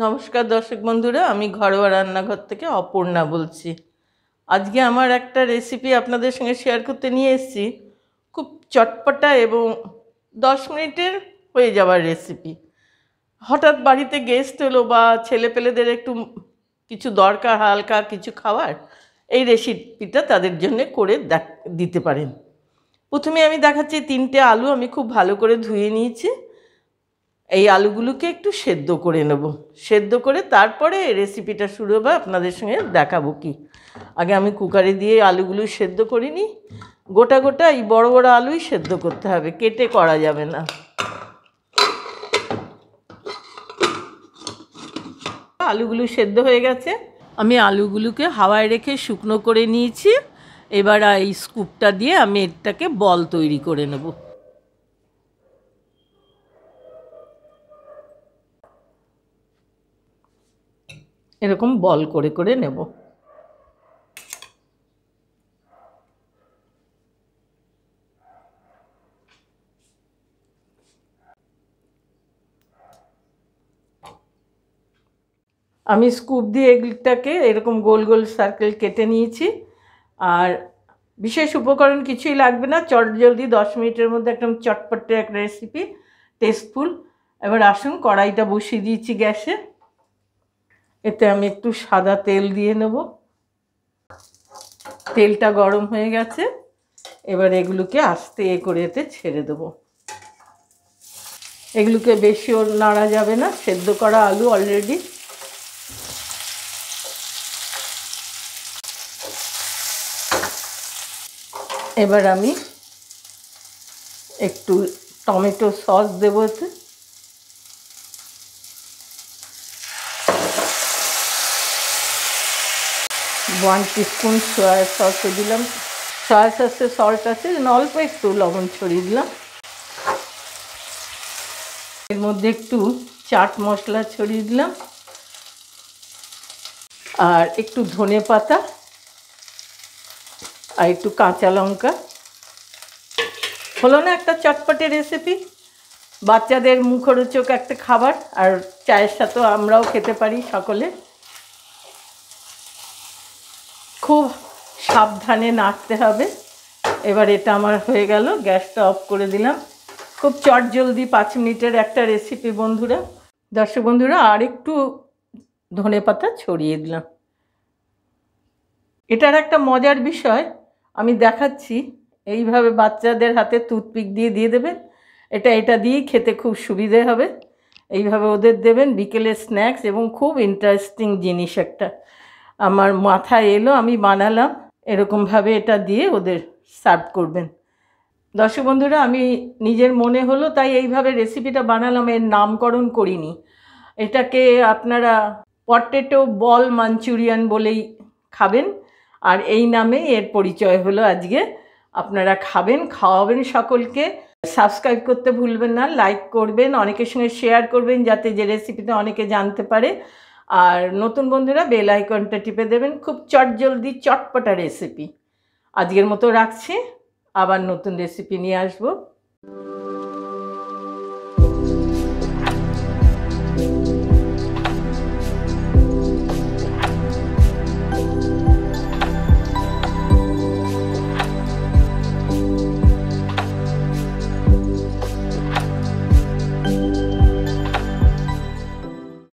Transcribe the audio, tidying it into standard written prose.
নমস্কার দর্শক বন্ধুরা, আমি ঘরোয়া রান্নাঘর থেকে অপর্ণা বলছি। আজকে আমার একটা রেসিপি আপনাদের সঙ্গে শেয়ার করতে নিয়ে এসেছি। খুব চটপটা এবং 10 মিনিটের হয়ে যাওয়ার রেসিপি। হঠাৎ বাড়িতে গেস্ট এলো বা ছেলেপেলেদের একটু কিছু দরকার, হালকা কিছু খাওয়ার, এই রেসিপিটা তাদের জন্য করে দিতে পারেন। প্রথমে আমি দেখাচ্ছি 3টে আলু আমি খুব ভালো করে ধুয়ে নিয়েছি। এই আলুগুলোকে একটু সেদ্ধ করে নেব। সেদ্ধ করে তারপরে রেসিপিটা শুরু হবে, আপনাদের সঙ্গে দেখাবো কি। আগে আমি কুকারে দিয়ে আলুগুলো সেদ্ধ করিনি। গোটা গোটা এই বড় বড় আলুই সেদ্ধ করতে হবে, কেটে করা যাবে না। আলুগুলো সেদ্ধ হয়ে গেছে। আমি আলুগুলোকে হাওয়ায় রেখে শুকনো করে নিয়েছি। এবার এই স্কুপটা দিয়ে আমি এটাকে বল তৈরি করে নেব। এরকম বল করে করে নেব। আমি স্কুপ দিয়ে এগুলিটাকে এরকম গোল গোল সার্কেল কেটে নিয়েছি। আর বিশেষ উপকরণ কিছুই লাগবে না, চটজলদি 10 মিনিটের মধ্যে একদম চটপটে একটা রেসিপি, টেস্টফুল। এবার আসুন, কড়াইটা বসিয়ে দিয়েছি গ্যাসে। এতে আমি একটু সাদা তেল দিয়ে নেব। তেলটা গরম হয়ে গেছে। এবার এগুলোকে আস্তে করে এতে ছেড়ে দেবো। এগুলোকে বেশিও নাড়া যাবে না, সেদ্ধ করা আলু অলরেডি। এবার আমি একটু টমেটো সস দেবো এতে। 1 টিস্পুন সয়া সসও দিলাম। সয়া সসে সল্ট আছে, অল্প একটু লবণ ছড়িয়ে দিলাম। এর মধ্যে একটু চাট মশলা ছড়িয়ে দিলাম আর একটু ধনে পাতা আর একটু কাঁচা লঙ্কা। হলো না একটা চটপটে রেসিপি, বাচ্চাদের মুখরোচক একটা খাবার, আর চায়ের সাথেও আমরাও খেতে পারি সকলে। খুব সাবধানে নাড়তে হবে। এবার এটা আমার হয়ে গেল, গ্যাসটা অফ করে দিলাম। খুব চটজলদি 5 মিনিটের একটা রেসিপি বন্ধুরা। দর্শক বন্ধুরা, আর একটু ধনে পাতা ছড়িয়ে দিলাম। এটার একটা মজার বিষয় আমি দেখাচ্ছি। এইভাবে বাচ্চাদের হাতে টুথপিক দিয়ে দিয়ে দেবেন। এটা দিয়েই খেতে খুব সুবিধে হবে। এইভাবে ওদের দেবেন বিকেলের স্ন্যাক্স, এবং খুব ইন্টারেস্টিং জিনিস একটা আমার মাথায় এলো, আমি বানালাম। এরকমভাবে এটা দিয়ে ওদের সার্ভ করবেন। দর্শক বন্ধুরা, আমি নিজের মনে হলো তাই এইভাবে রেসিপিটা বানালাম, এর নামকরণ করিনি। এটাকে আপনারা পটেটো বল মাঞ্চুরিয়ান বলেই খাবেন, আর এই নামেই এর পরিচয় হলো আজকে। আপনারা খাবেন, খাওয়াবেন সকলকে। সাবস্ক্রাইব করতে ভুলবেন না, লাইক করবেন, অনেকের সঙ্গে শেয়ার করবেন যাতে যে রেসিপিটা অনেকে জানতে পারে। আর নতুন বন্ধুরা বেল আইকনটা টিপে দেবেন। খুব চটজলদি চটপটা রেসিপি। আজকের মতো রাখছি, আবার নতুন রেসিপি নিয়ে আসবো।